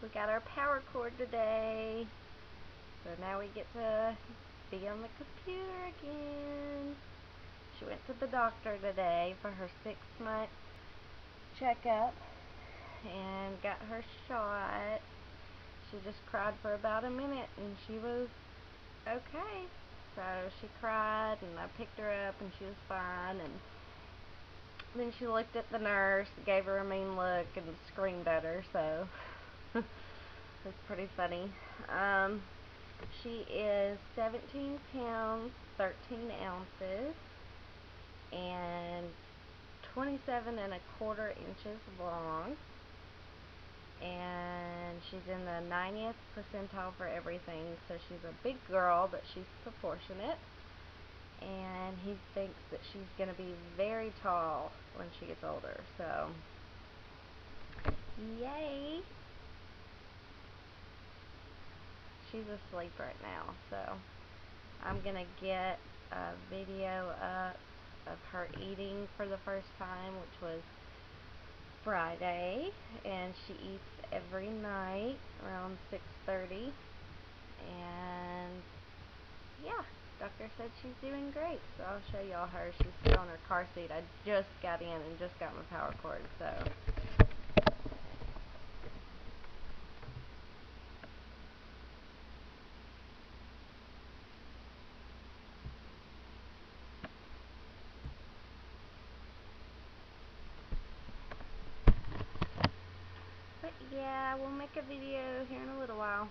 We got our power cord today. So now we get to be on the computer again. She went to the doctor today for her 6-month checkup and got her shot. She just cried for about a minute and she was okay. So she cried and I picked her up and she was fine, and then she looked at the nurse, gave her a mean look, and screamed at her, so it's pretty funny. She is 17 pounds, 13 ounces, and 27 1/4 inches long, and she's in the 90th percentile for everything, so she's a big girl, but she's proportionate, and he thinks that she's going to be very tall when she gets older, so yay! She's asleep right now, so I'm going to get a video up of her eating for the first time, which was Friday, and she eats every night around 6:30, and yeah, doctor said she's doing great, so I'll show y'all her. She's still in her car seat. I just got in and just got my power cord, so but yeah, we'll make a video here in a little while.